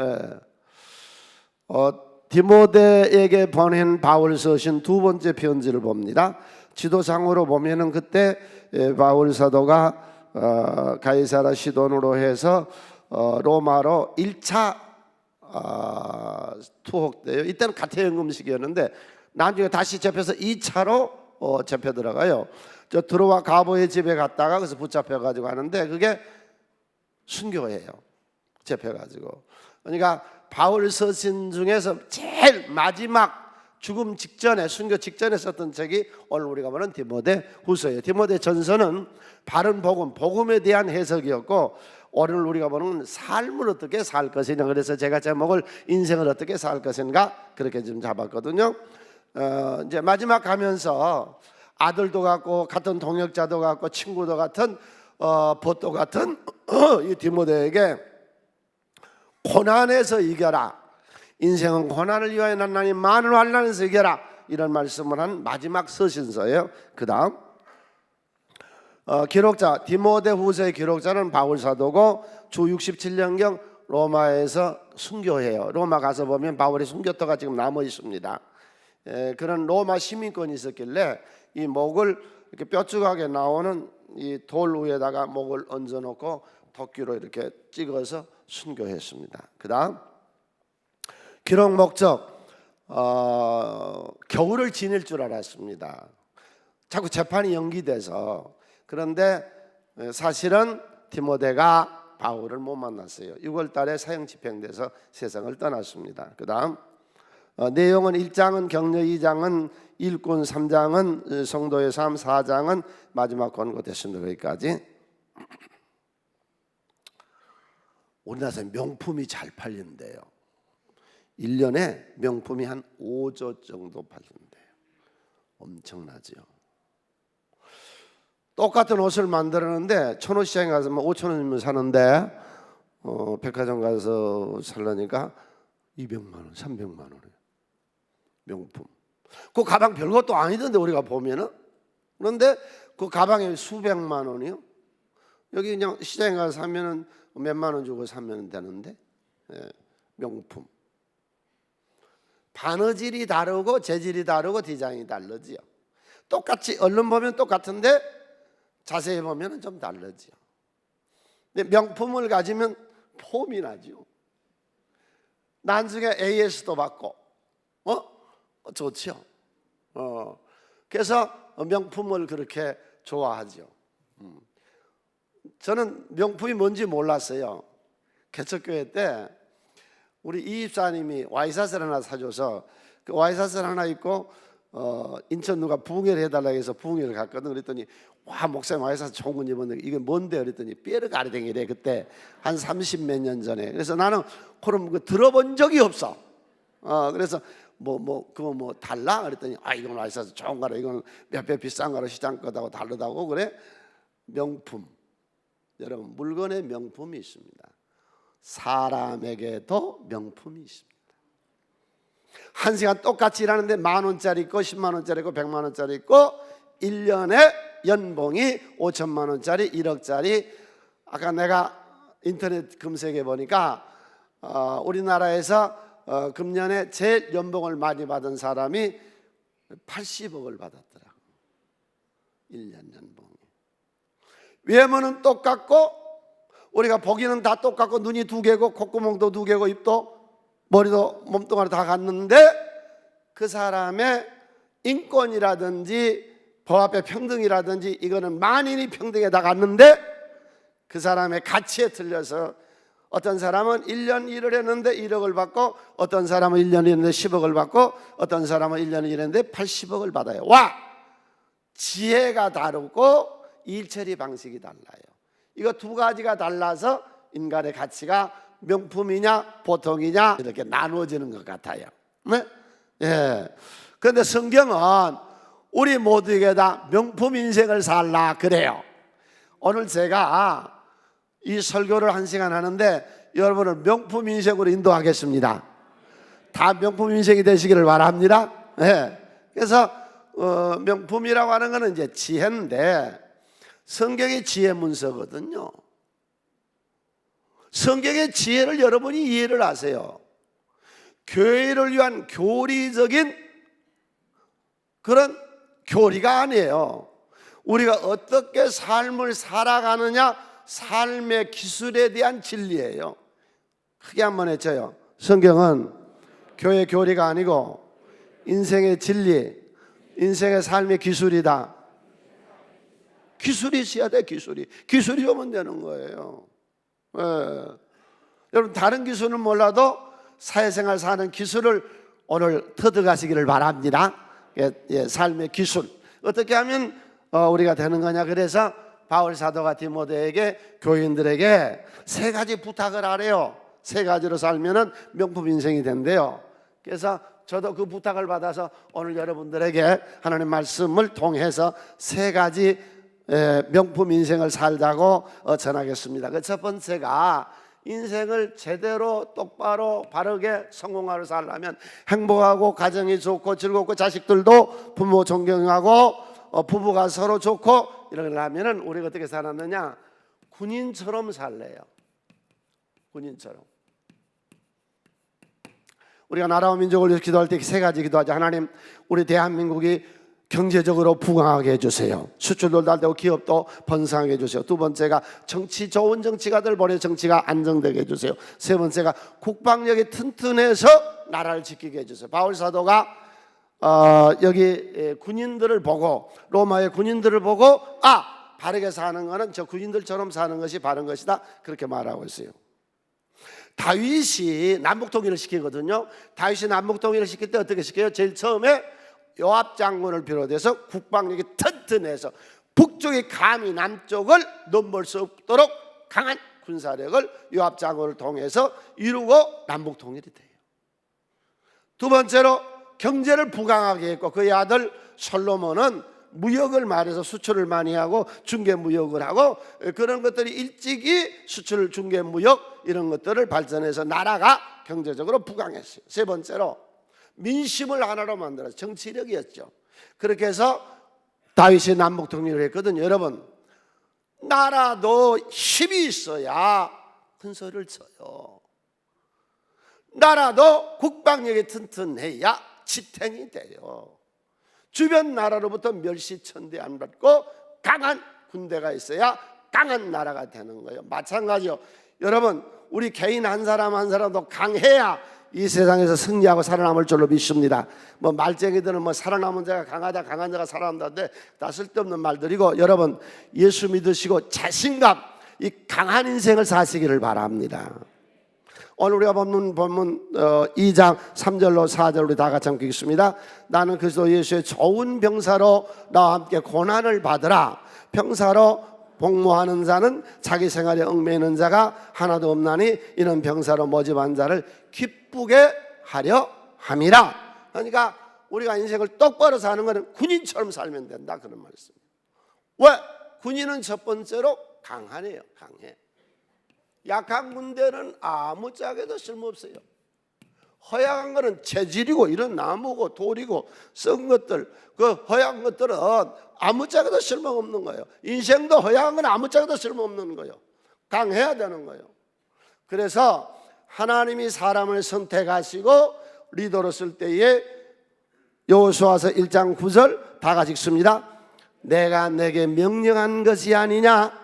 예. 디모데에게 보낸 바울 서신 두 번째 편지를 봅니다. 지도상으로 보면은 그때 바울 사도가 가이사라 시돈으로 해서 로마로 1차 투옥돼요. 이때는 가택연금식이었는데 나중에 다시 잡혀서 2차로 잡혀 들어가요. 저 드로와 가보의 집에 갔다가 그래서 붙잡혀 가지고 하는데 그게 순교예요. 잡혀가지고. 그러니까 바울 서신 중에서 제일 마지막 죽음 직전에, 순교 직전에 썼던 책이 오늘 우리가 보는 디모데 후서예요. 디모데 전서는 바른 복음, 복음에 대한 해석이었고, 오늘 우리가 보는 삶을 어떻게 살 것이냐. 그래서 제가 제목을 인생을 어떻게 살 것인가 그렇게 좀 잡았거든요. 이제 마지막 가면서 아들도 같고 같은 동역자도 같고 친구도 같은 벗도 같은 이 디모데에게 고난에서 이겨라. 인생은 고난을 위하여 났나니 많은 환난에서 이겨라. 이런 말씀을 한 마지막 서신서예요. 그 다음 기록자 디모데 후서의 기록자는 바울 사도고 주 67년경 로마에서 순교해요. 로마 가서 보면 바울의 순교터가 지금 남아 있습니다. 그런 로마 시민권이 있었길래 이 목을 이렇게 뾰족하게 나오는 이 돌 위에다가 목을 얹어놓고 도끼로 이렇게 찍어서 순교했습니다. 그 다음 기록 목적 겨울을 지낼 줄 알았습니다. 자꾸 재판이 연기돼서. 그런데 사실은 디모데가 바울을 못 만났어요. 6월 달에 사형 집행돼서 세상을 떠났습니다. 그 다음 내용은 1장은 격려, 2장은 일꾼, 3장은 성도의 삶, 4장은 마지막 권고됐습니다. 거기까지. 우리나라에서 명품이 잘 팔린대요. 1년에 명품이 한 5조 정도 팔린대요. 엄청나죠. 똑같은 옷을 만들었는데 천호시장에 가서 5천 원이면 사는데 백화점 가서 살려니까 200만 원, 300만 원이에요. 명품. 그 가방 별것도 아니던데 우리가 보면은. 그런데 그 가방에 수백만 원이요. 여기 그냥 시장에 가서 사면은 몇만 원 주고 사면 되는데. 명품. 바느질이 다르고 재질이 다르고 디자인이 다르지요. 똑같이 얼른 보면 똑같은데 자세히 보면 좀 다르지요. 근데 명품을 가지면 폼이 나죠. 나중에 AS도 받고 좋죠. 그래서 명품을 그렇게 좋아하죠. 저는 명품이 뭔지 몰랐어요. 개척교회 때 우리 이집사님이 와이사슬 하나 사줘서 그 와이사슬 하나 있고 인천 누가 부흥회를 해달라고 해서 부흥회를 갔거든. 그랬더니 와 목사님 와이사슬 좋은 건 입었는데 이게 뭔데? 그랬더니 삐르가르댕이래. 그때 한 30 몇 년 전에. 그래서 나는 그럼 그 들어본 적이 없어. 그래서 그거 뭐 달라? 그랬더니 이건 와이사슬 좋은 거라. 이건 몇 배 비싼 거라. 시장 거다고 다르다고. 그래. 명품. 여러분 물건에 명품이 있습니다. 사람에게도 명품이 있습니다. 한 시간 똑같이 일하는데 10,000원짜리 있고 100,000원짜리 있고 100만원짜리 있고 1년에 연봉이 5천만원짜리 1억짜리. 아까 내가 인터넷 검색해 보니까 우리나라에서 금년에 제일 연봉을 많이 받은 사람이 80억을 받았더라. 1년 연봉이. 외모는 똑같고 우리가 보기는 다 똑같고 눈이 2개고 콧구멍도 2개고 입도 머리도 몸뚱아리 다 같는데 그 사람의 인권이라든지 법 앞에 평등이라든지 이거는 만인이 평등에 다 갔는데 그 사람의 가치에 틀려서 어떤 사람은 1년 일을 했는데 1억을 받고 어떤 사람은 1년 일했는데 10억을 받고 어떤 사람은 1년 일했는데 80억을 받아요. 와! 지혜가 다르고 일처리 방식이 달라요. 이거 두 가지가 달라서 인간의 가치가 명품이냐 보통이냐 이렇게 나누어지는 것 같아요. 네? 예. 그런데 성경은 우리 모두에게 다 명품 인생을 살라 그래요. 오늘 제가 이 설교를 1시간 하는데 여러분을 명품 인생으로 인도하겠습니다. 다 명품 인생이 되시기를 바랍니다. 예. 그래서 명품이라고 하는 것은 이제 지혜인데 성경이 지혜 문서거든요. 성경의 지혜를 여러분이 이해를 하세요. 교회를 위한 교리적인 그런 교리가 아니에요. 우리가 어떻게 삶을 살아가느냐, 삶의 기술에 대한 진리예요. 크게 한번 해줘요. 성경은 교회 교리가 아니고 인생의 진리, 인생의 삶의 기술이다. 기술이 있어야 돼. 기술이 오면 되는 거예요. 여러분, 다른 기술은 몰라도 사회생활 사는 기술을 오늘 터득하시기를 바랍니다. 삶의 기술 어떻게 하면 우리가 되는 거냐. 그래서 바울 사도가 디모데에게, 교인들에게 세 가지 부탁을 하래요. 세 가지로 살면은 명품 인생이 된대요. 그래서 저도 그 부탁을 받아서 오늘 여러분들에게 하나님 말씀을 통해서 세 가지 명품 인생을 살자고 전하겠습니다. 그 첫 번째가, 인생을 제대로 똑바로 바르게 성공하러 살려면, 행복하고 가정이 좋고 즐겁고 자식들도 부모 존경하고 부부가 서로 좋고 이러려면 우리가 어떻게 살았느냐? 군인처럼 살래요. 군인처럼. 우리가 나라와 민족을 위해서 기도할 때 세 가지 기도하죠. 하나님, 우리 대한민국이 경제적으로 부강하게 해주세요. 수출도 날되고 기업도 번성하게 해주세요. 두 번째가 좋은 정치가들 보내 정치가 안정되게 해주세요. 세 번째가 국방력이 튼튼해서 나라를 지키게 해주세요. 바울 사도가 여기 군인들을 보고, 로마의 군인들을 보고, 바르게 사는 것은 저 군인들처럼 사는 것이 바른 것이다, 그렇게 말하고 있어요. 다윗이 남북통일을 시키거든요. 다윗이 남북통일을 시킬 때 어떻게 시켜요? 제일 처음에 요압 장군을 비롯해서 국방력이 튼튼해서 북쪽이 감히 남쪽을 넘볼 수 없도록 강한 군사력을 요압 장군을 통해서 이루고 남북통일이 돼요. 두 번째로 경제를 부강하게 했고, 그의 아들 솔로몬은 무역을 말해서 수출을 많이 하고 중개 무역을 하고, 그런 것들이 일찍이 수출, 중개 무역 이런 것들을 발전해서 나라가 경제적으로 부강했어요. 세 번째로 민심을 하나로 만들어서 정치력이었죠. 그렇게 해서 다윗이 남북 통일을 했거든요. 여러분, 나라도 힘이 있어야 큰 소리를 쳐요. 나라도 국방력이 튼튼해야 지탱이 돼요. 주변 나라로부터 멸시천대 안 받고 강한 군대가 있어야 강한 나라가 되는 거예요. 마찬가지요. 여러분, 우리 개인 한 사람 한 사람도 강해야 이 세상에서 승리하고 살아남을 줄로 믿습니다. 말쟁이들은 살아남은 자가 강하다, 강한 자가 살아남다는데 다 쓸데없는 말들이고, 여러분 예수 믿으시고 자신감, 이 강한 인생을 사시기를 바랍니다. 오늘 우리가 본문 2장 3절로 4절 우리 다 같이 함께 읽습니다. 나는 그리스도 예수의 좋은 병사로 나와 함께 고난을 받으라. 병사로 복무하는 자는 자기 생활에 얽매이는 자가 하나도 없나니 이는 병사로 모집한 자를 기쁘게 하려 함이라. 그러니까 우리가 인생을 똑바로 사는 것은 군인처럼 살면 된다, 그런 말씀입니다. 왜? 군인은 첫 번째로 강하네요. 강해. 약한 군대는 아무짝에도 쓸모없어요. 허약한 것은 재질이고 이런 나무고 돌이고 썩은 것들, 그 허약한 것들은 아무짝에도 쓸모없는 거예요. 인생도 허약한 건 아무짝에도 쓸모없는 거예요. 강해야 되는 거예요. 그래서 하나님이 사람을 선택하시고 리더로 쓸 때에 여호수아서 1장 9절 다 같이 읽습니다. 내가 내게 명령한 것이 아니냐?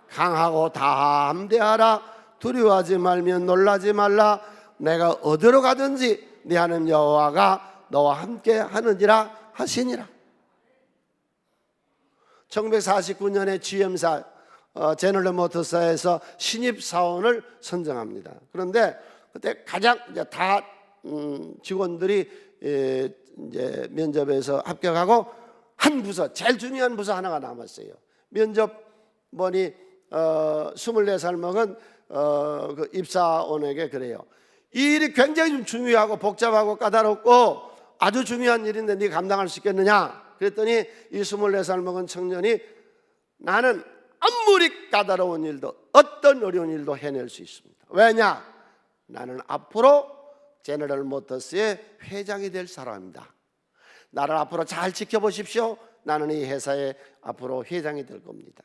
강하고 담대하라. 두려워하지 말며 놀라지 말라. 내가 어디로 가든지 네 하나님 여호와가 너와 함께 하느니라 하시니라. 1949년에 GM사 제너럴 모터스에서 신입사원을 선정합니다. 그런데 그때 가장 다 직원들이 이제 면접에서 합격하고 한 부서, 제일 중요한 부서 하나가 남았어요. 면접본이 24살 먹은 그 입사원에게 그래요. 이 일이 굉장히 좀 중요하고 복잡하고 까다롭고 아주 중요한 일인데 네가 감당할 수 있겠느냐? 그랬더니 이 24살 먹은 청년이 나는 아무리 까다로운 일도 어떤 어려운 일도 해낼 수 있습니다. 왜냐? 나는 앞으로 제너럴 모터스의 회장이 될 사람입니다. 나를 앞으로 잘 지켜보십시오. 나는 이 회사의 앞으로 회장이 될 겁니다.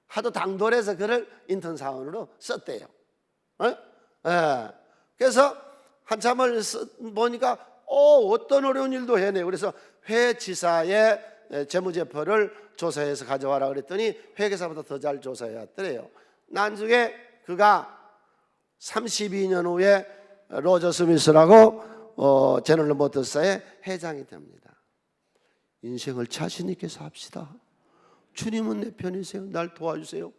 하도 당돌해서 그를 인턴 사원으로 썼대요. 예. 그래서 한참을 보니까 어떤 어려운 일도 해내. 그래서 회지사의 재무제표를 조사해서 가져와라 그랬더니 회계사보다 더 잘 조사해왔더래요. 나중에 그가 32년 후에 로저 스미스라고 제너럴 모터스의 회장이 됩니다. 인생을 자신 있게 삽시다. 주님은 내 편이세요. 날 도와주세요.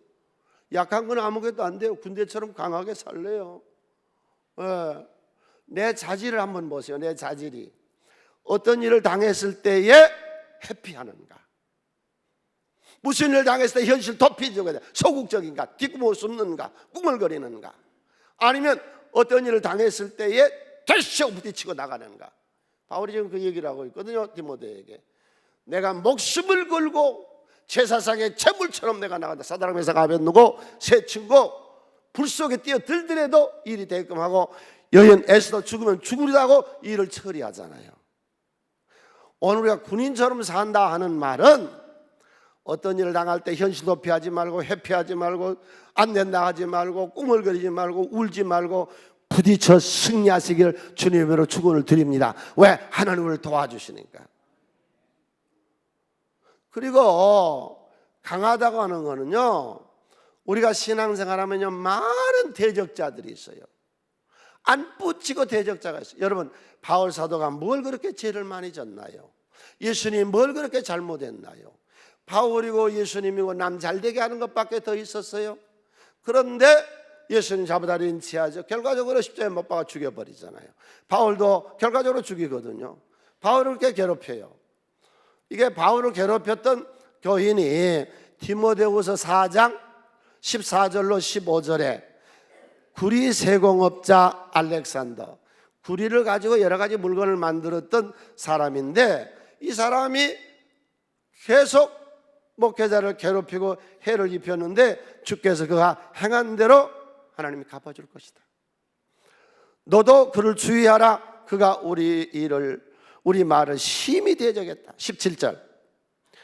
약한 건 아무것도 안 돼요. 군대처럼 강하게 살래요. 내 자질을 한번 보세요. 내 자질이 어떤 일을 당했을 때에 회피하는가, 무슨 일을 당했을 때 현실 도피적이다, 소극적인가, 뒷구멍을 숨는가, 꾸물거리는가, 아니면 어떤 일을 당했을 때에 결속 부딪히고 나가는가. 바울이 지금 그 얘기를 하고 있거든요. 디모데에게 내가 목숨을 걸고 제사상의 제물처럼 내가 나간다. 사드락 메삭 아벳느고 세 친구 불 속에 뛰어들더라도 일이 되게끔 하고 여인 에스더 죽으면 죽으리라고 일을 처리하잖아요. 오늘 우리가 군인처럼 산다 하는 말은 어떤 일을 당할 때 현실 도피하지 말고 회피하지 말고 안 된다 하지 말고 꾸물거리지 말고 울지 말고 부딪혀 승리하시기를 주님으로 축원을 드립니다. 왜? 하나님을 도와주시니까. 그리고 강하다고 하는 거는요, 우리가 신앙생활하면요 많은 대적자들이 있어요. 안 붙이고 대적자가 있어요. 여러분, 바울 사도가 뭘 그렇게 죄를 많이 졌나요? 예수님이 뭘 그렇게 잘못했나요? 바울이고 예수님이고 남 잘되게 하는 것밖에 더 있었어요? 그런데 예수님 잡아다 린치하죠. 결과적으로 십자가에 못 박아 죽여버리잖아요. 바울도 결과적으로 죽이거든요. 바울을 그렇게 괴롭혀요. 이게 바울을 괴롭혔던 교인이 디모데후서 4장 14절로 15절에 구리 세공업자 알렉산더, 구리를 가지고 여러 가지 물건을 만들었던 사람인데, 이 사람이 계속 목회자를 괴롭히고 해를 입혔는데 주께서 그가 행한 대로 하나님이 갚아줄 것이다. 너도 그를 주의하라. 그가 우리 말을 심히 대적했다. 17절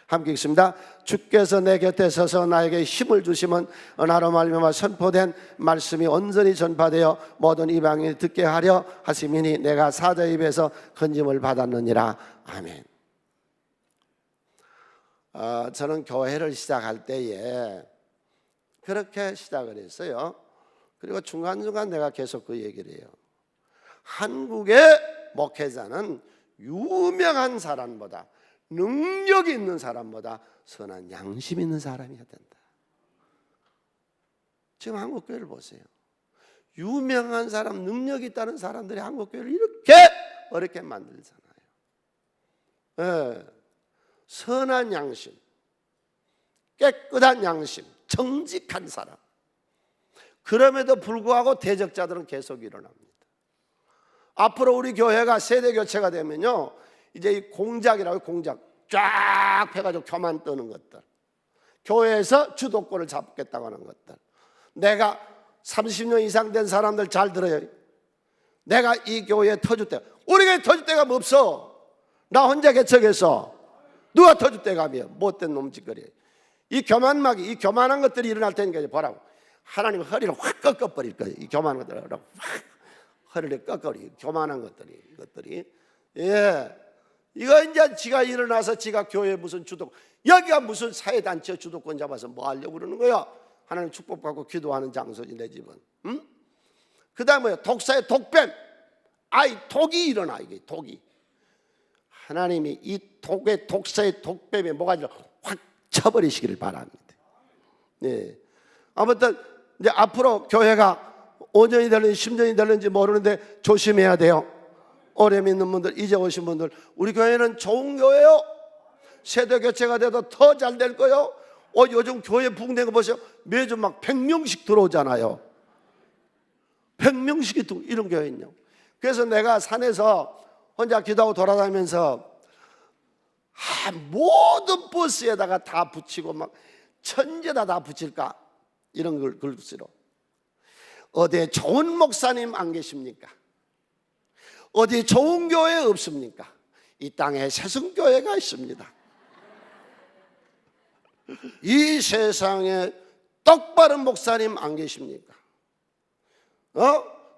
함께 읽습니다. 주께서 내 곁에 서서 나에게 힘을 주시면 나로 말미암아 선포된 말씀이 온전히 전파되어 모든 이방인이 듣게 하려 하심이니 내가 사자 입에서 건짐을 받았느니라. 아멘. 저는 교회를 시작할 때에 그렇게 시작을 했어요. 그리고 중간중간 내가 계속 그 얘기를 해요. 한국의 목회자는 유명한 사람보다, 능력이 있는 사람보다 선한 양심 있는 사람이어야 된다. 지금 한국교회를 보세요. 유명한 사람, 능력이 있다는 사람들이 한국교회를 이렇게 어렵게 만들잖아요. 선한 양심, 깨끗한 양심, 정직한 사람. 그럼에도 불구하고 대적자들은 계속 일어납니다. 앞으로 우리 교회가 세대 교체가 되면요, 이제 이 공작이라고, 공작 쫙 펴가지고 교만 뜨는 것들, 교회에서 주도권을 잡겠다고 하는 것들. 내가 30년 이상 된 사람들 잘 들어요. 내가 이 교회에 터줄 때, 우리 교회에 터줄 데가 뭐 없어. 나 혼자 개척해서 누가 터줄 데가 뭐, 못된 놈짓거리. 이 교만막이, 이 교만한 것들이 일어날 테니까 보라고. 하나님 허리를 확 꺾어버릴 거예요. 이 교만한 것들을 확 허리를 꺾어버리. 교만한 것들이. 예. 이거 이제 지가 일어나서 지가 교회 무슨 주도권, 여기가 무슨 사회단체 주도권 잡아서 뭐 하려고 그러는 거야? 하나님 축복받고 기도하는 장소지, 내 집은. 응? 그 다음에 독사의 독뱀. 독이 일어나, 이게 독이. 하나님이 이 독의 독사의 독뱀의 모가지를 확 쳐버리시기를 바랍니다. 네. 아무튼 이제 앞으로 교회가 5년이 되는지 10년이 되는지 모르는데 조심해야 돼요. 오래 믿는 분들, 이제 오신 분들, 우리 교회는 좋은 교회요. 세대 교체가 돼도 더 잘 될 거요. 요즘 교회 부흥된 거 보세요. 매주 막 100명씩 들어오잖아요. 100명씩이 이런 교회 있냐. 그래서 내가 산에서 혼자 기도하고 돌아다니면서 모든 버스에다가 다 붙이고 막 천재다 다 붙일까, 이런 걸 글씨로. 어디에 좋은 목사님 안 계십니까? 어디 좋은 교회 없습니까? 이 땅에 세승교회가 있습니다. 이 세상에 똑바른 목사님 안 계십니까?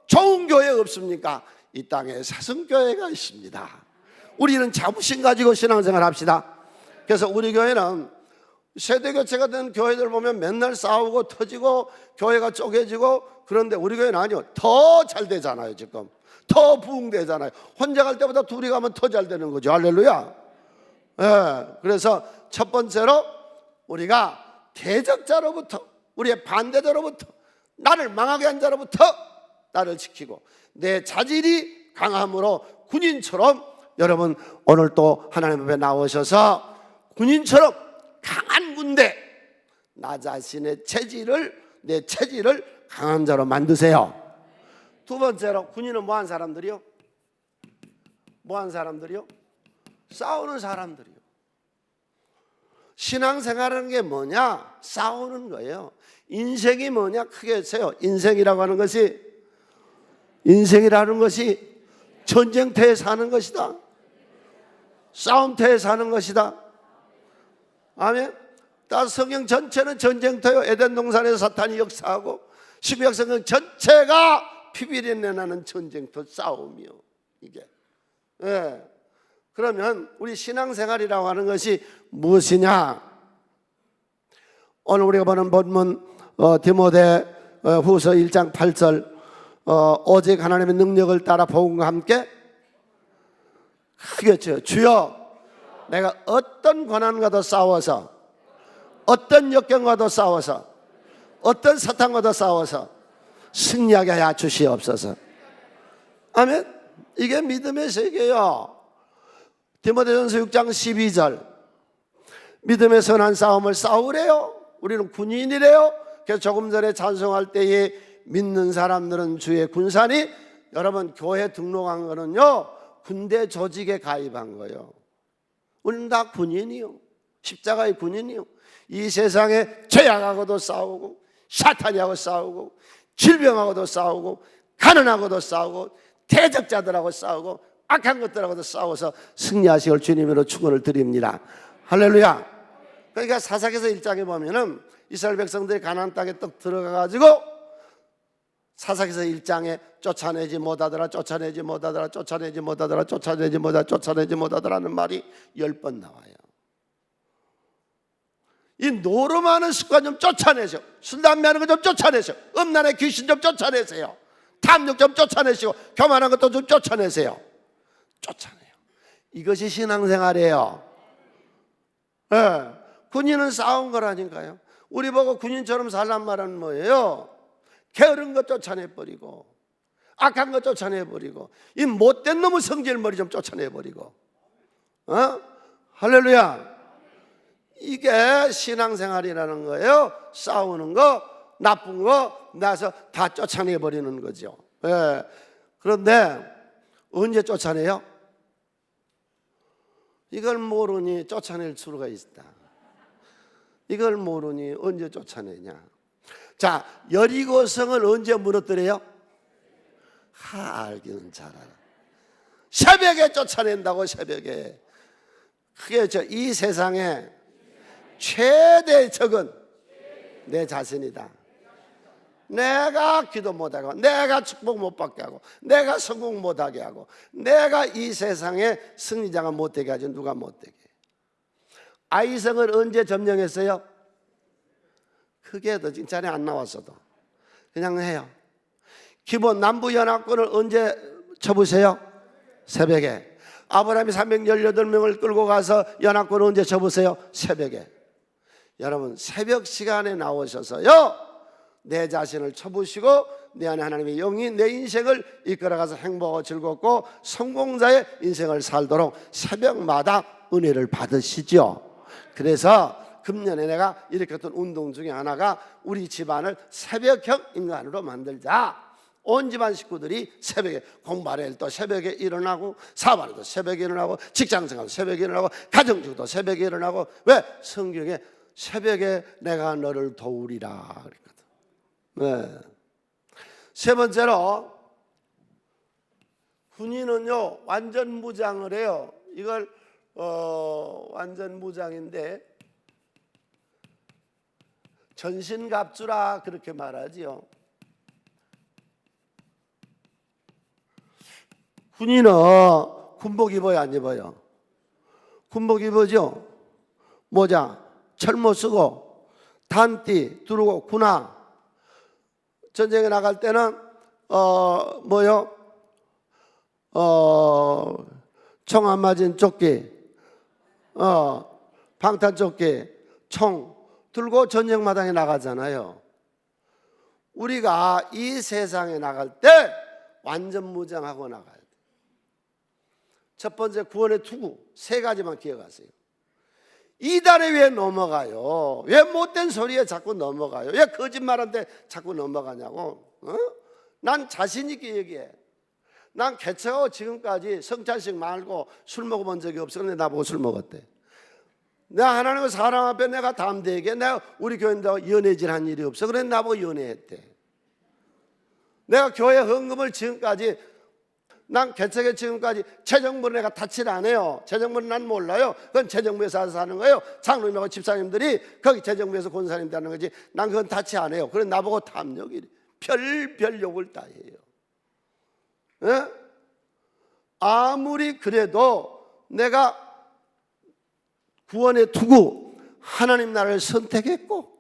좋은 교회 없습니까? 이 땅에 사성교회가 있습니다. 우리는 자부심 가지고 신앙생활 합시다. 그래서 우리 교회는 세대교체가 된 교회들 보면 맨날 싸우고 터지고 교회가 쪼개지고, 그런데 우리 교회는 아니요, 더 잘 되잖아요. 지금 더 부흥되잖아요. 혼자 갈 때보다 둘이 가면 더 잘 되는 거죠. 할렐루야. 그래서 첫 번째로 우리가 대적자로부터, 우리의 반대자로부터, 나를 망하게 한 자로부터 나를 지키고, 내 자질이 강함으로 군인처럼, 여러분 오늘 또 하나님 앞에 나오셔서 군인처럼 강한 군대, 나 자신의 체질을, 내 체질을 강한 자로 만드세요. 두 번째로, 군인은 뭐한 사람들이요? 뭐한 사람들이요? 싸우는 사람들이요. 신앙생활하는 게 뭐냐? 싸우는 거예요. 인생이 뭐냐? 크게 세요. 인생이라고 하는 것이, 인생이라는 것이 전쟁터에 사는 것이다. 싸움터에 사는 것이다. 아멘. 다 성경 전체는 전쟁터요. 에덴 동산에서 사탄이 역사하고, 신구약 성경 전체가 피비린내 나는 전쟁터, 싸움이요. 이게. 그러면 우리 신앙생활이라고 하는 것이 무엇이냐? 오늘 우리가 보는 본문 디모데 후서 1장 8절, 오직 하나님의 능력을 따라 복음과 함께 그렇죠. 주여, 내가 어떤 고난과도 싸워서, 어떤 역경과도 싸워서, 어떤 사탄과도 싸워서 승리하게 하여 주시옵소서. 아멘. 이게 믿음의 세계요. 디모데전서 6장 12절, 믿음의 선한 싸움을 싸우래요. 우리는 군인이래요. 그래서 조금 전에 찬송할 때에 믿는 사람들은 주의 군사니, 여러분 교회 등록한 거는요, 군대 조직에 가입한 거예요. 우리는 다 군인이요. 십자가의 군인이요. 이 세상에 죄악하고도 싸우고, 사탄하고 싸우고, 질병하고도 싸우고, 가난하고도 싸우고, 대적자들하고 싸우고, 악한 것들하고도 싸워서 승리하시길 주님으로 축원을 드립니다. 할렐루야. 그러니까 사사기서 1장에 보면은 이스라엘 백성들이 가나안 땅에 딱 들어가가지고 사사기서 1장에 쫓아내지 못하더라, 쫓아내지 못하더라, 쫓아내지 못하더라, 쫓아내지 못하더라, 쫓아내지 못하더라는 말이 10번 나와요. 이 노름하는 습관 좀 쫓아내세요. 술 담배 하는 거 좀 쫓아내세요. 음란의 귀신 좀 쫓아내세요. 탐욕 좀 쫓아내시고, 교만한 것도 좀 쫓아내세요. 쫓아내요. 이것이 신앙생활이에요. 군인은 싸운 거라니까요. 우리 보고 군인처럼 살란 말은 뭐예요? 게으른 것 쫓아내버리고, 악한 것 쫓아내버리고, 이 못된 놈의 성질머리 좀 쫓아내버리고, 할렐루야. 이게 신앙생활이라는 거예요. 싸우는 거, 나쁜 거 나서 다 쫓아내버리는 거죠. 그런데 언제 쫓아내요? 이걸 모르니 쫓아낼 수가 있다. 이걸 모르니 언제 쫓아내냐? 자, 여리고성을 언제 무너뜨려요? 알기는 잘 알아. 새벽에 쫓아낸다고. 새벽에. 그게 이 세상에 최대의 적은 내 자신이다. 내가 기도 못하게 하고, 내가 축복 못 받게 하고, 내가 성공 못하게 하고, 내가 이 세상에 승리자가 못되게 하죠. 누가 못되게. 아이성을 언제 점령했어요? 크게 더 칭찬이 안 나왔어도 그냥 해요. 기본 남부연합군을 언제 쳐부세요? 새벽에. 아브라함이 318명을 끌고 가서 연합군을 언제 쳐부세요? 새벽에. 여러분, 새벽 시간에 나오셔서요, 내 자신을 쳐부시고 내 안에 하나님의 영이 내 인생을 이끌어가서 행복하고 즐겁고 성공자의 인생을 살도록 새벽마다 은혜를 받으시죠. 그래서 금년에 내가 이렇게 했던 운동 중에 하나가 우리 집안을 새벽형 인간으로 만들자. 온 집안 식구들이 새벽에 공부할 때 또 새벽에 일어나고, 사업하는 새벽에 일어나고, 직장생활도 새벽에 일어나고, 가정주도 새벽에 일어나고. 왜? 성경에 새벽에 내가 너를 도우리라 그랬거든. 세 번째로, 군인은요 완전 무장을 해요. 이걸 완전 무장인데 전신갑주라 그렇게 말하지요. 군인은 군복 입어요, 안 입어요? 군복 입어죠. 모자, 철모 쓰고 단띠 두르고 군화. 전쟁에 나갈 때는 총 안 맞은 조끼, 방탄 조끼, 총 들고 전쟁마당에 나가잖아요. 우리가 이 세상에 나갈 때 완전 무장하고 나가야 돼. 첫 번째 구원의 투구 3가지만 기억하세요. 이단에 왜 넘어가요? 왜 못된 소리에 자꾸 넘어가요? 왜 거짓말한테 자꾸 넘어가냐고? 난 자신 있게 얘기해. 난 개척하고 지금까지 성찬식 말고 술 먹어본 적이 없어. 근데 나보고 술 먹었대. 내가 하나님의 사람 앞에 내가 담대하게 내가 우리 교인들하고 연애질한 일이 없어. 그래 나보고 연애했대. 내가 교회 헌금을 지금까지 난 개척에 지금까지 최정부를 내가 타치를 안 해요. 최정부는 난 몰라요. 그건 최정부에서 사는 거예요. 장로님하고 집사님들이 거기 최정부에서 권사님들 하는 거지. 난 그건 타치 안 해요. 그래 나보고 탐욕이 별별 욕을 다 해요. 에? 아무리 그래도 내가 구원의 투구 하나님 나라를 선택했고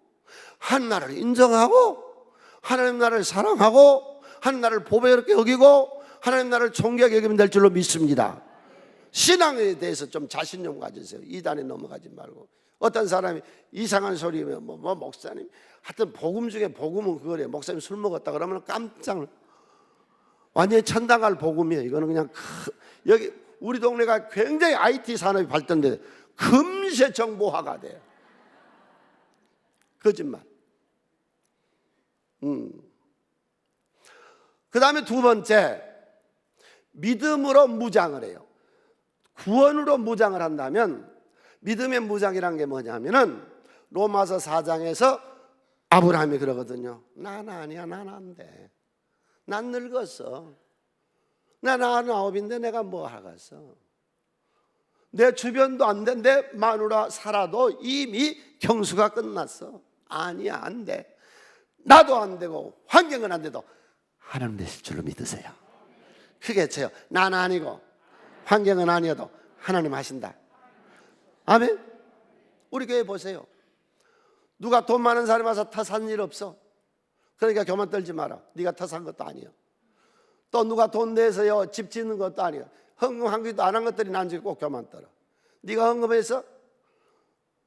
하나님 나라를 인정하고 하나님 나라를 사랑하고 하나님 나라를 보배롭게 여기고 하나님 나라를 존귀하게 여기면 될 줄로 믿습니다. 신앙에 대해서 좀 자신 좀 가지세요. 이단에 넘어가지 말고. 어떤 사람이 이상한 소리면 목사님 하여튼 복음 중에 복음은 그거래요. 목사님 술 먹었다 그러면 깜짝 완전히 천당할 복음이에요. 이거는 그냥 여기 우리 동네가 굉장히 IT 산업이 발전돼 금세 정보화가 돼요. 거짓말. 그 다음에 두 번째 믿음으로 무장을 해요. 구원으로 무장을 한다면 믿음의 무장이란 게 뭐냐면은 로마서 4장에서 아브라함이 그러거든요. 난 아니야, 난 안 돼. 난 늙었어. 난 99인데 내가 뭐 하겠어. 내 주변도 안 돼. 내 마누라 살아도 이미 경수가 끝났어. 아니야, 안 돼. 나도 안 되고 환경은 안 돼도 하나님 되실 줄로 믿으세요. 크게 쳐요. 난 아니고 환경은 아니어도 하나님 하신다. 아멘. 우리 교회 보세요. 누가 돈 많은 사람이 와서 탓한 일 없어. 그러니까 교만 떨지 마라. 네가 탓한 것도 아니야. 또 누가 돈 내서요 집 짓는 것도 아니야. 헌금 한 개도 안 한 것들이 난지 꼭 교만 떨어. 네가 헌금했어?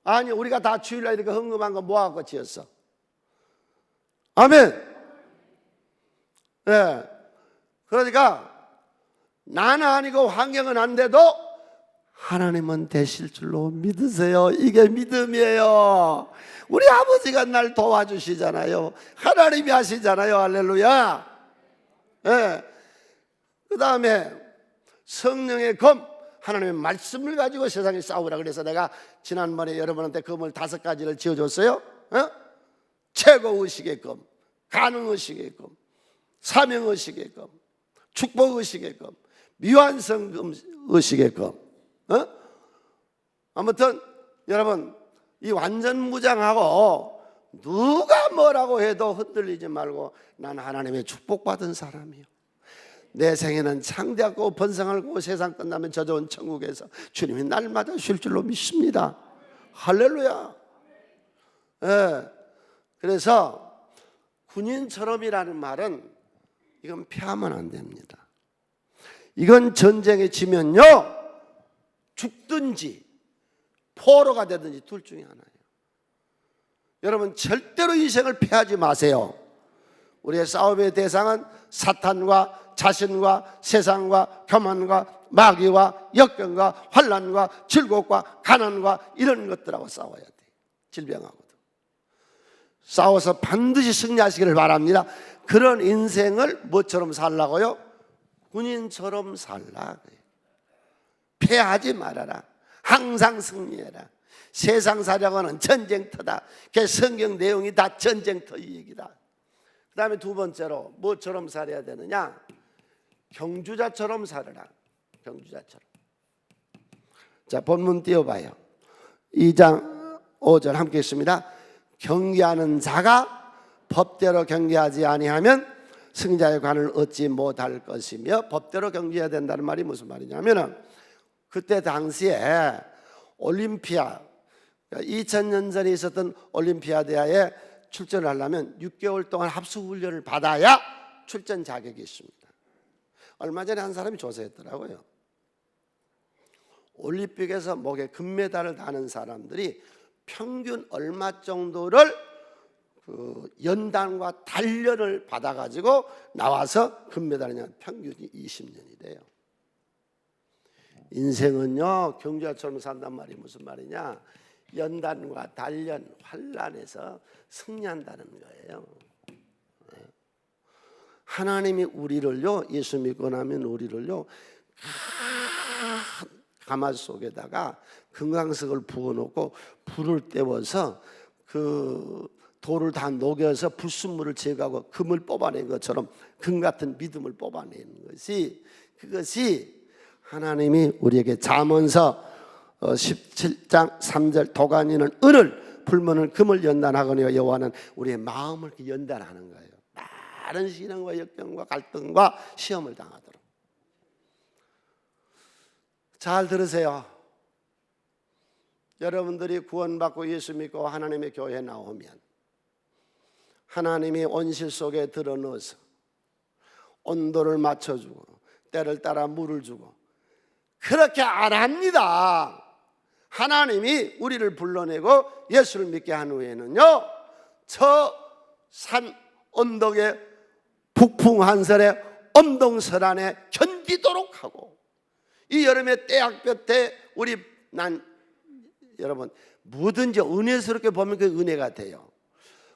아니 우리가 다 주일날 이렇게 헌금한 거 모아갖고 지었어. 아멘. 네. 그러니까 나는 아니고 환경은 안 돼도 하나님은 되실 줄로 믿으세요. 이게 믿음이에요. 우리 아버지가 날 도와주시잖아요. 하나님이 하시잖아요. 할렐루야. 네. 그 다음에 성령의 검, 하나님의 말씀을 가지고 세상에 싸우라. 그래서 내가 지난번에 여러분한테 검을 5가지를 지어줬어요. 최고의식의 검, 가능의식의 검, 사명의식의 검, 축복의식의 검, 미완성의식의 검. 아무튼 여러분 이 완전 무장하고 누가 뭐라고 해도 흔들리지 말고 난 하나님의 축복받은 사람이요. 내 생에는 창대하고 번성하고 세상 끝나면 저 좋은 천국에서 주님이 날마다 쉴 줄로 믿습니다. 할렐루야. 네. 그래서 군인처럼이라는 말은 이건 피하면 안 됩니다. 이건 전쟁에 지면요 죽든지 포로가 되든지 둘 중에 하나예요. 여러분 절대로 인생을 피하지 마세요. 우리의 싸움의 대상은 사탄과 자신과 세상과 교만과 마귀와 역경과 환난과 질곡과 가난과 이런 것들하고 싸워야 돼요. 질병하고도 싸워서 반드시 승리하시기를 바랍니다. 그런 인생을 뭐처럼 살라고요? 군인처럼 살라. 패하지 말아라. 항상 승리해라. 세상 사려고는 전쟁터다. 그 성경 내용이 다 전쟁터 이 얘기다. 그 다음에 두 번째로 뭐처럼 살아야 되느냐? 경주자처럼 살아라. 경주자처럼. 자, 본문 띄워봐요. 2장 5절 함께 있습니다. 경계하는 자가 법대로 경계하지 아니하면 승자의 관을 얻지 못할 것이며 법대로 경주해야 된다는 말이 무슨 말이냐면, 그때 당시에 올림피아 2000년 전에 있었던 올림피아대회에 출전을 하려면 6개월 동안 합숙훈련을 받아야 출전 자격이 있습니다. 얼마 전에 한 사람이 조사했더라고요. 올림픽에서 목에 금메달을 다는 사람들이 평균 얼마 정도를 연단과 단련을 받아가지고 나와서 금메달이냐, 평균이 20년이래요. 인생은요, 경주처럼 산단 말이 무슨 말이냐, 연단과 단련, 환난에서 승리한다는 거예요. 하나님이 우리를요, 예수 믿고 나면 우리를요, 가마솥 속에다가 금강석을 부어놓고 불을 때워서 그 돌을 다 녹여서 불순물을 제거하고 금을 뽑아낸 것처럼 금 같은 믿음을 뽑아내는 것이, 그것이 하나님이 우리에게 잠언서 17장 3절 도가니는 은을, 불문은 금을 연단하거니와 여호와는 우리의 마음을 연단하는 거예요. 많은 시련과 역경과 갈등과 시험을 당하도록. 잘 들으세요. 여러분들이 구원받고 예수 믿고 하나님의 교회에 나오면 하나님이 온실 속에 들어넣어서 온도를 맞춰주고 때를 따라 물을 주고 그렇게 안 합니다. 하나님이 우리를 불러내고 예수를 믿게 한 후에는요, 저 산 언덕에 북풍한설에 엄동설 안에 견디도록 하고, 이 여름에 떼약볕에 여러분 뭐든지 은혜스럽게 보면 그 은혜가 돼요.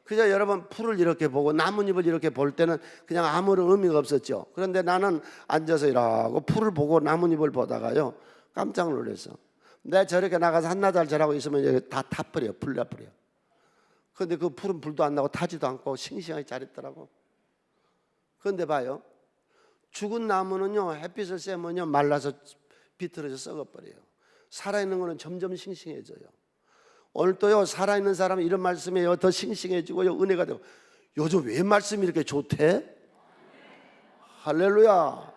그저 여러분 풀을 이렇게 보고 나뭇잎을 이렇게 볼 때는 그냥 아무런 의미가 없었죠. 그런데 나는 앉아서 이러고 풀을 보고 나뭇잎을 보다가요, 깜짝 놀랐어. 내가 저렇게 나가서 한나절 절하고 있으면 여기 다 타버려요. 불 나버려요. 그런데 그 풀은 불도 안 나고 타지도 않고 싱싱하게 자랐더라고. 그런데 봐요, 죽은 나무는요, 햇빛을 쐬면요 말라서 비틀어져 썩어버려요. 살아있는 거는 점점 싱싱해져요. 오늘도요, 살아있는 사람은 이런 말씀이에요. 더 싱싱해지고요, 은혜가 되고. 요즘 왜 말씀이 이렇게 좋대? 할렐루야.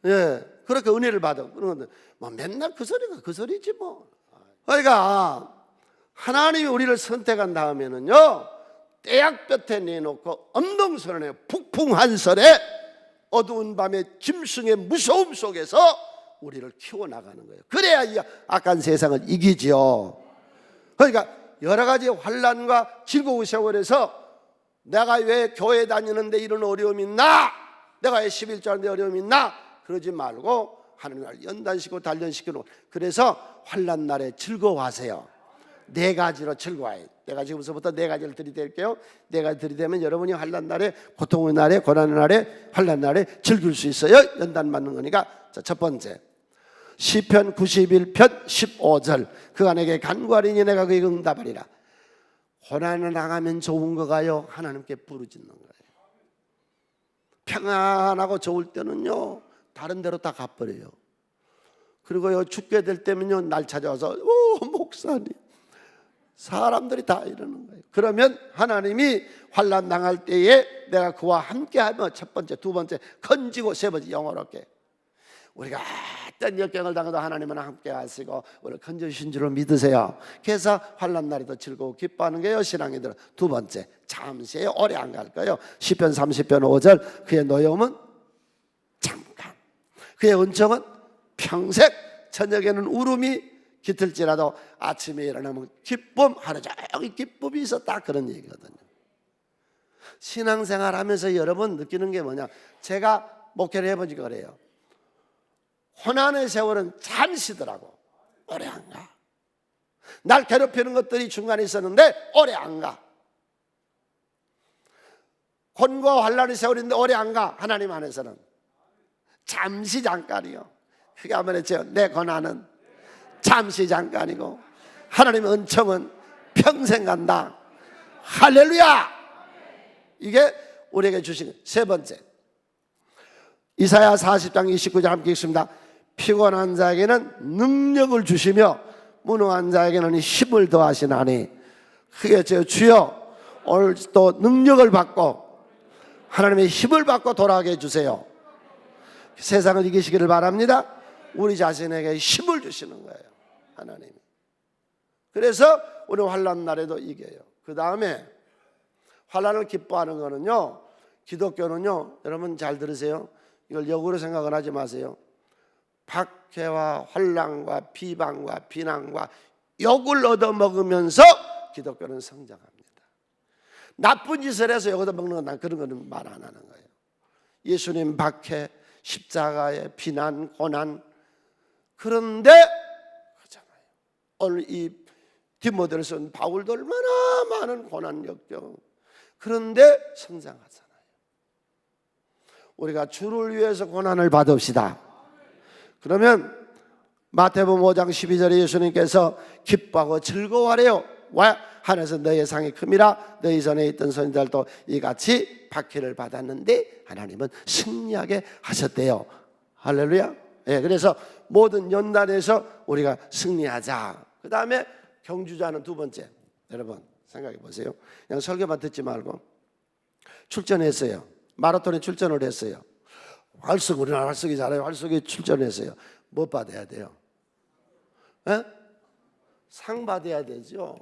예, 그렇게 은혜를 받아. 그런데 뭐 맨날 그 소리가 그 소리지 뭐. 그러니까 하나님이 우리를 선택한 다음에는요, 떼약볕에 내놓고 엄동설안에 북풍한설에 어두운 밤에 짐승의 무서움 속에서 우리를 키워나가는 거예요. 그래야 이 악한 세상을 이기죠. 그러니까 여러 가지 환난과 즐거운 세월에서 내가 왜 교회 다니는데 이런 어려움이 있나, 내가 왜 11조 하는데 어려움이 있나, 그러지 말고 하나님을 연단시키고 단련시키고, 그래서 환난 날에 즐거워하세요. 네 가지로 즐거워해요. 내가 지금서부터 네 가지를 들이댈게요. 네 가지 들이대면 여러분이 환난 날에, 고통의 날에, 고난의 날에, 환난 날에 즐길 수 있어요. 연단 받는 거니까. 자, 첫 번째, 시편 91편 15절, 그가 간구하리니 내가 그에게 응답하리라. 고난을 당하면 좋은 거가요, 하나님께 부르짖는 거예요. 평안하고 좋을 때는요, 다른 데로 다 가버려요. 그리고요, 죽게 될 때면요, 날 찾아와서 목사님, 사람들이 다 이러는 거예요. 그러면 하나님이 환난 당할 때에 내가 그와 함께하며, 첫 번째, 두 번째 건지고, 세 번째 영원롭게. 우리가 어떤 역경을 당해도 하나님은 함께 하시고 우리를 건져주신 줄을 믿으세요. 그래서 환난 날이 더 즐거워 기뻐하는 게요, 신앙인들은. 두 번째, 잠시 오래 안 갈 거예요. 시편 30편 5절, 그의 노여움은 잠깐, 그의 은총은 평생. 저녁에는 울음이 깃들지라도 아침에 일어나면 기쁨, 하루 종일 기쁨이 있었다, 그런 얘기거든요. 신앙생활 하면서 여러분 느끼는 게 뭐냐, 제가 목회를 해보니까 그래요. 고난의 세월은 잠시더라고. 오래 안 가. 날 괴롭히는 것들이 중간에 있었는데 오래 안 가. 곤고와 환난의 세월인데 오래 안 가. 하나님 안에서는 잠시 잠깐이요. 그게 한번 했죠. 내 고난은 잠시 잠깐이고 하나님의 은총은 평생 간다. 할렐루야. 이게 우리에게 주신 세 번째, 이사야 40장 29절 함께 읽습니다. 피곤한 자에게는 능력을 주시며 무능한 자에게는 힘을 더하시나니. 그게 저 주여, 오늘 또 능력을 받고 하나님의 힘을 받고 돌아가게 해주세요. 세상을 이기시기를 바랍니다. 우리 자신에게 힘을 주시는 거예요, 하나님이. 그래서 우리 환난 날에도 이겨요. 그 다음에 환난을 기뻐하는 거는요, 기독교는요, 여러분 잘 들으세요. 이걸 역으로 생각을 하지 마세요. 박해와 환난과 비방과 비난과 욕을 얻어먹으면서 기독교는 성장합니다. 나쁜 짓을 해서 욕 얻어먹는 건 난 그런 거는 말 안 하는 거예요. 예수님 박해, 십자가의 비난, 고난. 그런데 그렇잖아요. 오늘 이 디모데를 쓴 바울도 얼마나 많은 고난 역경. 그런데 성장하잖아요. 우리가 주를 위해서 고난을 받읍시다. 그러면 마태복음 5장 12절에 예수님께서 기뻐하고 즐거워하래요. 왜? 하늘에서 너희의 상이 큼이라. 너희 전에 있던 선지자들도 이같이 박해를 받았는데 하나님은 승리하게 하셨대요. 할렐루야. 예, 그래서 모든 연단에서 우리가 승리하자. 그 다음에 경주자는 두 번째. 여러분 생각해 보세요. 그냥 설교만 듣지 말고 출전했어요. 마라톤에 출전을 했어요. 활석, 우리나라 활석이 잘해요. 활석에 출전했어요. 뭐 받아야 돼요? 에? 상 받아야 되죠.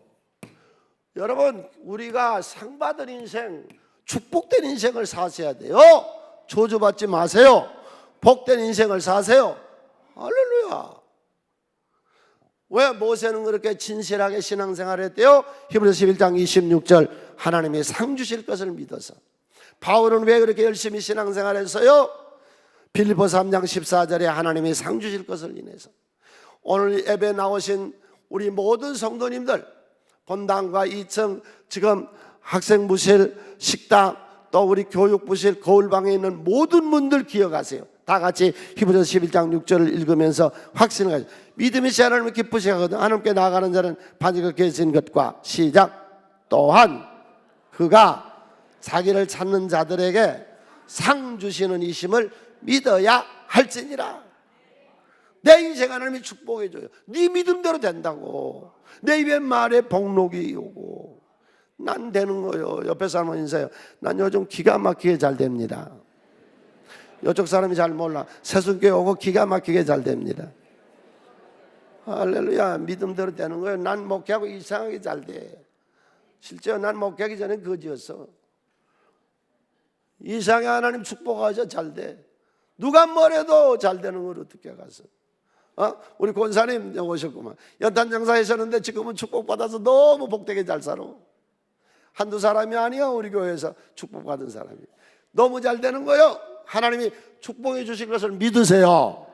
여러분, 우리가 상 받은 인생, 축복된 인생을 사셔야 돼요. 저주받지 마세요. 복된 인생을 사세요. 할렐루야. 왜 모세는 그렇게 진실하게 신앙생활을 했대요? 히브리서 11장 26절 하나님이 상 주실 것을 믿어서. 바울은 왜 그렇게 열심히 신앙생활을 했어요? 빌립보서 3장 14절에 하나님이 상 주실 것을 인해서. 오늘 예배 나오신 우리 모든 성도님들, 본당과 2층 지금 학생부실, 식당, 또 우리 교육부실, 거울방에 있는 모든 분들 기억하세요. 다 같이 히브리서 11장 6절을 읽으면서 확신을 가지고, 믿음이 시 하나님을 기쁘시게 하거든 하나님께 나아가는 자는 반드시 계신 것과, 시작, 또한 그가 자기를 찾는 자들에게 상 주시는 이심을 믿어야 할지니라. 내 인생 하나님이 축복해 줘요. 네 믿음대로 된다고. 내 입의 말에 복록이 오고. 난 되는 거예요. 옆에 사람 인사해요. 난 요즘 기가 막히게 잘 됩니다. 이쪽 사람이 잘 몰라. 세순교회 오고 기가 막히게 잘 됩니다. 할렐루야. 믿음대로 되는 거예요. 난 목회하고 이상하게 잘 돼. 실제 난 목회하기 전에 거지였어. 이상하게 하나님 축복하셔 잘 돼. 누가 뭐래도 잘 되는 걸 어떻게 가서. 우리 권사님 오셨구만. 연탄 장사하셨는데 지금은 축복받아서 너무 복되게 잘 살아. 한두 사람이 아니야. 우리 교회에서 축복받은 사람이. 너무 잘 되는 거예요. 하나님이 축복해 주신 것을 믿으세요.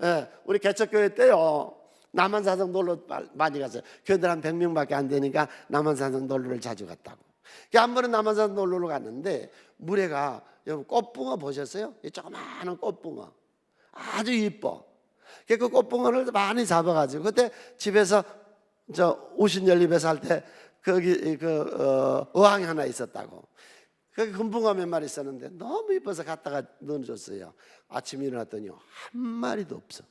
예, 우리 개척교회 때요, 남한산성 놀러 많이 갔어요. 교회들 한 100명밖에 안 되니까 남한산성 놀러를 자주 갔다고. 한 번은 남한산성 놀러를 갔는데 물에가, 여러분 꽃붕어 보셨어요? 이 조그마한 꽃붕어 아주 이뻐. 그 꽃붕어를 많이 잡아가지고 그때 집에서 저 우신연립에서 할 때 거기 어항이 하나 있었다고. 거기 금붕어 몇 마리 있었는데 너무 이뻐서 갖다가 넣어줬어요. 아침에 일어났더니 한 마리도 없어.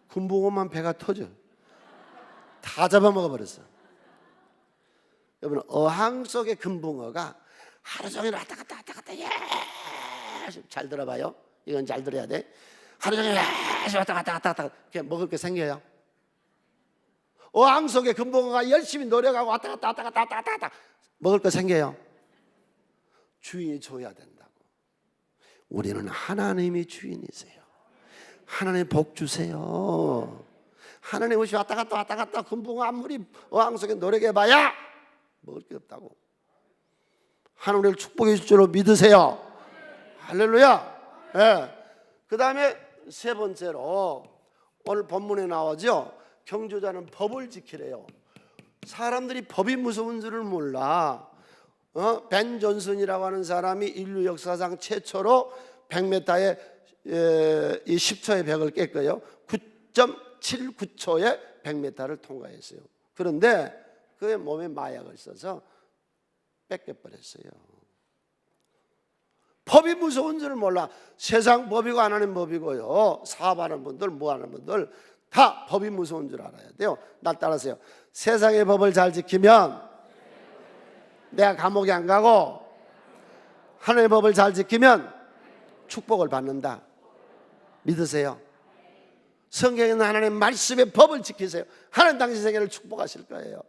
금붕어만 배가 터져. 다 잡아먹어버렸어. 여러분, 어항 속의 금붕어가 하루 종일 왔다 갔다 예, 잘 들어봐요. 이건 잘 들어야 돼. 하루 종일 왔다 갔다 먹을 게 생겨요. 어항 속의 금붕어가 열심히 노력하고 왔다 갔다 먹을 거 생겨요. 주인이 줘야 된다고. 우리는 하나님이 주인이세요. 하나님 복 주세요. 하나님 옷이 왔다 갔다 금붕어 아무리 어항 속에 노력해봐야 먹을 게 없다고. 하나님을 축복해 줄 줄로 믿으세요. 할렐루야. 예. 그 다음에 세 번째로 오늘 본문에 나오죠. 경주자는 법을 지키래요. 사람들이 법이 무서운 줄을 몰라. 벤 존슨이라고 하는 사람이 인류 역사상 최초로 100m에 이 10초의 벽을 깼고요. 9.79초에 100m를 통과했어요. 그런데 그의 몸에 마약을 써서 뺏겨버렸어요. 법이 무서운 줄을 몰라. 세상 법이고 하나님 법이고요. 사업하는 분들, 뭐하는 분들 다 법이 무서운 줄 알아야 돼요. 나 따라서요. 세상의 법을 잘 지키면 내가 감옥에 안 가고 하나님의 법을 잘 지키면 축복을 받는다. 믿으세요? 성경에 있는 하나님의 말씀의 법을 지키세요. 하나님 당신 생애를 축복하실 거예요.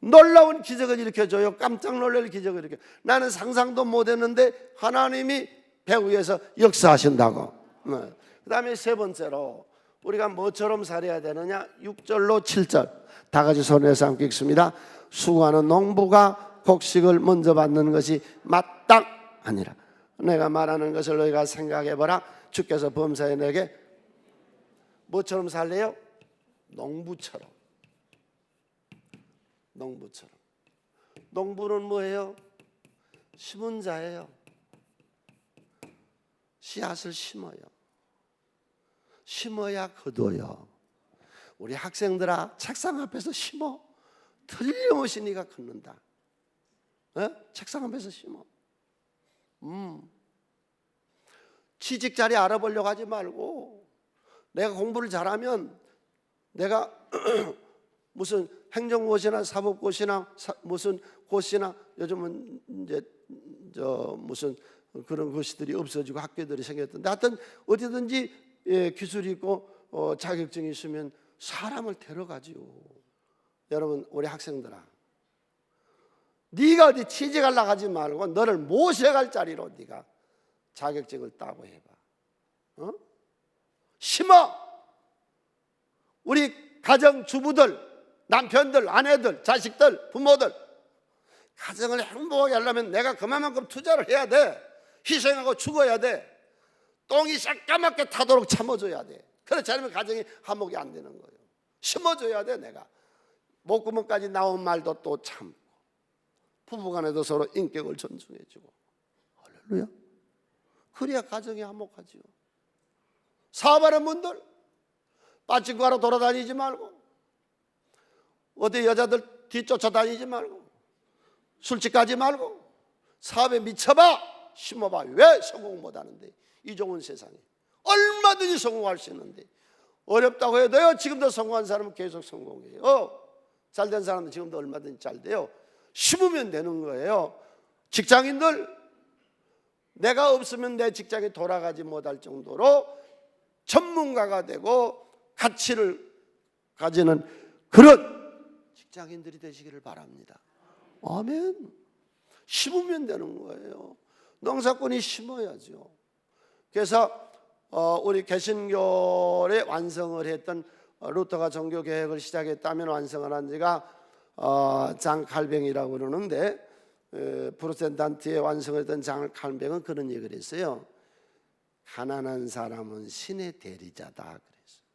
놀라운 기적을 일으켜줘요. 깜짝 놀랄 기적을 일으켜. 나는 상상도 못했는데 하나님이 배후에서 역사하신다고. 그 다음에 세 번째로 우리가 뭐처럼 살아야 되느냐? 6절로 7절 다 같이 손에서 함께 읽습니다. 수고하는 농부가 곡식을 먼저 받는 것이 마땅하니라. 내가 말하는 것을 너희가 생각해보라. 주께서 범사에 내게 뭐처럼 살래요? 농부처럼. 농부처럼. 농부는 뭐예요? 심은 자예요. 씨앗을 심어요. 심어야 거둬요. 우리 학생들아, 책상 앞에서 심어. 틀림없이 네가 걷는다. 책상 앞에서 심어. 취직 자리 알아보려고 하지 말고, 내가 공부를 잘하면 내가 무슨 행정고시나 사법고시나 무슨 고시나 요즘은 이제 무슨 그런 고시들이 없어지고 학교들이 생겼던데, 하여튼 어디든지 기술이 있고 자격증이 있으면 사람을 데려가지요. 여러분, 우리 학생들아, 네가 어디 취직하려고 하지 말고 너를 모셔갈 자리로 네가 자격증을 따고 해봐. 심어. 우리 가정주부들, 남편들, 아내들, 자식들, 부모들, 가정을 행복하게 하려면 내가 그만큼 투자를 해야 돼. 희생하고 죽어야 돼. 똥이 새까맣게 타도록 참아줘야 돼. 그렇지 않으면 가정이 화목이 안 되는 거예요. 심어줘야 돼. 내가 목구멍까지 나온 말도 또 참고, 부부간에도 서로 인격을 존중해주고. 할렐루야. 그래야 가정이 화목하지요. 사업하는 분들 빠친코하러 돌아다니지 말고, 어디 여자들 뒤쫓아다니지 말고, 술집 가지 말고, 사업에 미쳐봐. 심어봐. 왜 성공 못하는데? 이 좋은 세상에 얼마든지 성공할 수 있는데, 어렵다고 해도요, 지금도 성공한 사람은 계속 성공해요. 잘된 사람은 지금도 얼마든지 잘 돼요. 심으면 되는 거예요. 직장인들, 내가 없으면 내 직장이 돌아가지 못할 정도로 전문가가 되고 가치를 가지는 그런 직장인들이 되시기를 바랍니다. 아멘. 심으면 되는 거예요. 농사꾼이 심어야죠. 그래서 우리 개신교의 완성을 했던, 루터가 종교 개혁을 시작했다면 완성을 한 지가 장 칼뱅이라고 그러는데, 프로테스탄트의 완성을 했던 장 칼뱅은 그런 얘기를 했어요. 가난한 사람은 신의 대리자다 그랬어요.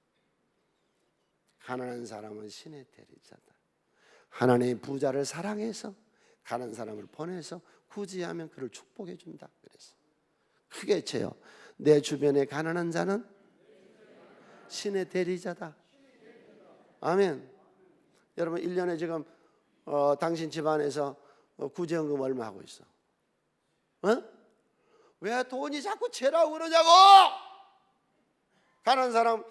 가난한 사람은 신의 대리자다. 하나님의 부자를 사랑해서 가난한 사람을 보내서 구제하면 그를 축복해 준다 그랬어요. 크게 쳐요. 내 주변에 가난한 자는 신의 대리자다. 아멘. 여러분, 1년에 지금 당신 집안에서 구제연금 얼마 하고 있어? 왜 돈이 자꾸 채라고 그러냐고. 가난한 사람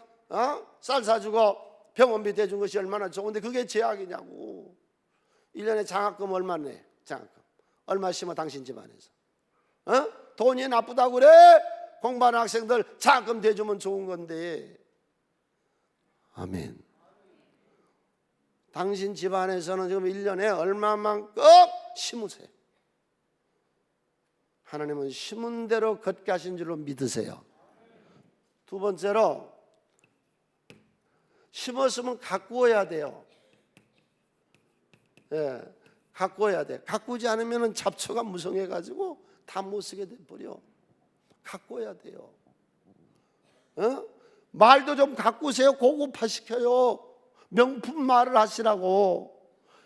쌀 사주고 병원비 대준 것이 얼마나 좋은데 그게 제약이냐고. 1년에 장학금 얼마 내? 장학금 얼마 심어 당신 집안에서? 돈이 나쁘다고 그래? 공부하는 학생들 장학금 대주면 좋은 건데. 아멘. 당신 집안에서는 지금 1년에 얼마만큼 심으세요. 하나님은 심은 대로 걷게 하신 줄로 믿으세요. 두 번째로, 심었으면 가꾸어야 돼요. 가꾸어야 돼. 가꾸지 않으면 잡초가 무성해가지고 다 못 쓰게 돼버려. 가꾸어야 돼요. 말도 좀 가꾸세요. 고급화시켜요. 명품 말을 하시라고.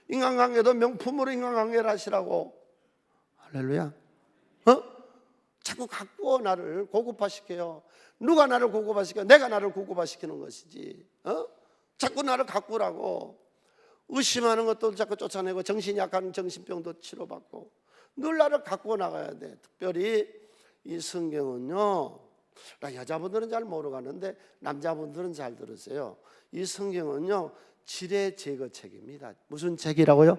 인간관계도 명품으로 인간관계를 하시라고. 할렐루야. 자꾸 가꾸어. 나를 고급화시켜요. 누가 나를 고급화시켜? 내가 나를 고급화시키는 것이지. 자꾸 나를 가꾸라고. 의심하는 것도 자꾸 쫓아내고, 정신이 약한 정신병도 치료받고, 늘 나를 가꾸어 나가야 돼. 특별히 이 성경은요, 여자분들은 잘 모르겠는데 남자분들은 잘 들으세요. 이 성경은요, 지뢰 제거책입니다. 무슨 책이라고요?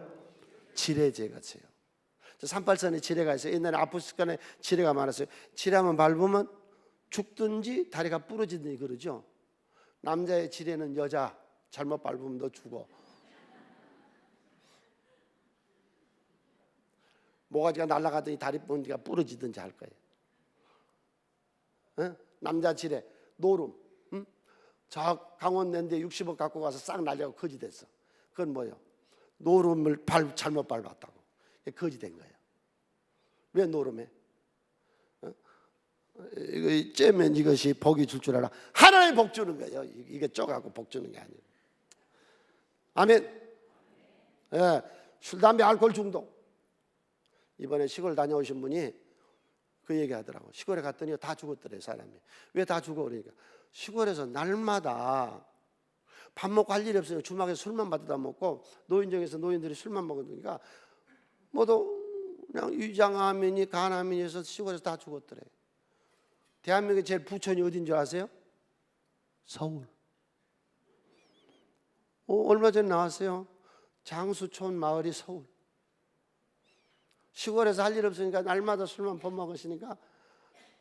지뢰 제거책이요. 38선에 지뢰가 있어요. 옛날에 아프리카에 지뢰가 많았어요. 지뢰만 밟으면 죽든지 다리가 부러지든지 그러죠. 남자의 지뢰는 여자 잘못 밟으면 너 죽어. 모가지가 날아가더니 다리 본디가 부러지든지 할 거예요. 어? 남자 지뢰 노름. 응? 저 강원랜드에 60억 갖고 가서 싹 날려고 거지 됐어. 그건 뭐예요? 노름을 잘못 밟았다고 거지 된 거예요. 왜 노름해? 어? 이거 째면 이것이 복이 줄 알아. 하나님 복 주는 거예요. 이게 쪼가고 복 주는 게 아니에요. 아멘. 예, 술, 담배, 알코올 중독. 이번에 시골 다녀오신 분이 그 얘기 하더라고. 시골에 갔더니 다 죽었더래 사람이. 왜 다 죽어? 그러니까 시골에서 날마다 밥 먹고 할 일이 없으니까 주막에서 술만 받아다 먹고 노인정에서 노인들이 술만 먹으니까 모두 그냥 위장암이니 간암이니 해서 시골에서 다 죽었더래. 대한민국의 제일 부천이 어딘 줄 아세요? 서울. 얼마 전에 나왔어요. 장수촌 마을이 서울. 시골에서 할 일 없으니까 날마다 술만 퍼먹으시니까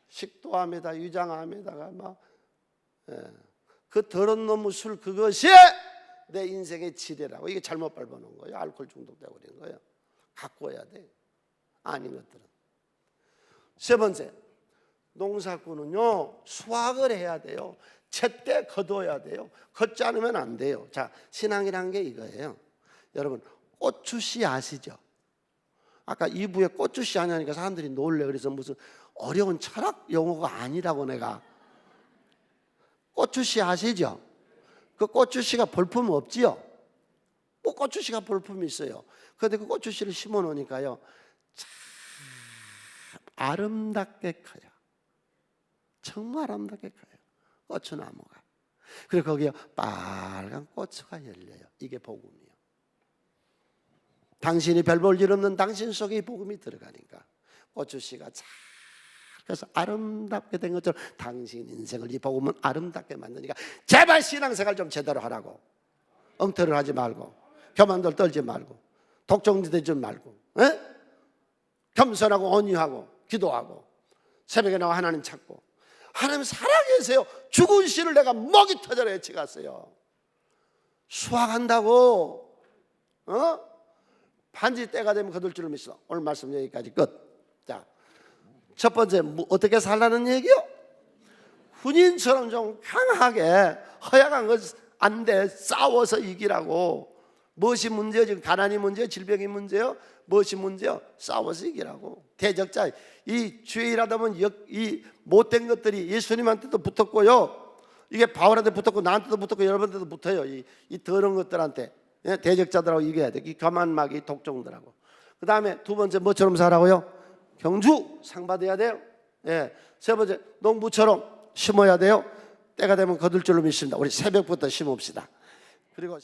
식도암에다 위장암에다가 막 그 더러운 놈의 술 그것이 내 인생의 지뢰라고. 이게 잘못 밟아놓은 거예요. 알코올 중독되고 그런 거예요. 갖고 와야 돼. 아닌 것들은. 세 번째, 농사꾼은요 수확을 해야 돼요. 제때 거둬야 돼요. 걷지 않으면 안 돼요. 자, 신앙이란 게 이거예요. 여러분 고추씨 아시죠? 아까 2부에 고추씨 하냐니까 사람들이 놀래. 그래서 무슨 어려운 철학 용어가 아니라고 내가. 고추씨 아시죠? 그 고추씨가 볼품 없지요? 뭐 고추씨가 볼품이 있어요. 그런데 그 고추씨를 심어 놓으니까요 참 아름답게 커요. 정말 아름답게 커요. 고추나무가. 그리고 거기에 빨간 고추가 열려요. 이게 복음이에요. 당신이 별 볼 일 없는 당신 속에 이 복음이 들어가니까 고추씨가 잘 그래서 아름답게 된 것처럼 당신 인생을 이 복음은 아름답게 만드니까 제발 신앙생활 좀 제대로 하라고. 엉터리를 하지 말고 교만들 떨지 말고 독종되지 말고 겸손하고 온유하고 기도하고 새벽에 나와 하나님 찾고. 하나님 살아계세요. 죽은 씨를 내가 목이 터져라 외치갔어요. 수확한다고. 반지 때가 되면 거둘 줄을 믿어. 오늘 말씀 여기까지 끝. 자, 첫 번째 어떻게 살라는 얘기요? 군인처럼 좀 강하게 허약한 것 안 돼. 싸워서 이기라고. 무엇이 문제요? 지금 가난이 문제요? 질병이 문제요? 무엇이 문제요? 싸워서 이기라고. 대적자. 이 주일하다 보면 이 못된 것들이 예수님한테도 붙었고요. 이게 바울한테 붙었고 나한테도 붙었고 여러분한테도 붙어요. 이 더러운 것들한테. 대적자들하고 이겨야 돼. 이 가만마귀 독종들하고. 그 다음에 두 번째 뭐처럼 살라고요? 경주 상 받아야 돼요. 세 번째 농부처럼 심어야 돼요. 때가 되면 거둘 줄로 믿습니다. 우리 새벽부터 심읍시다. 그리고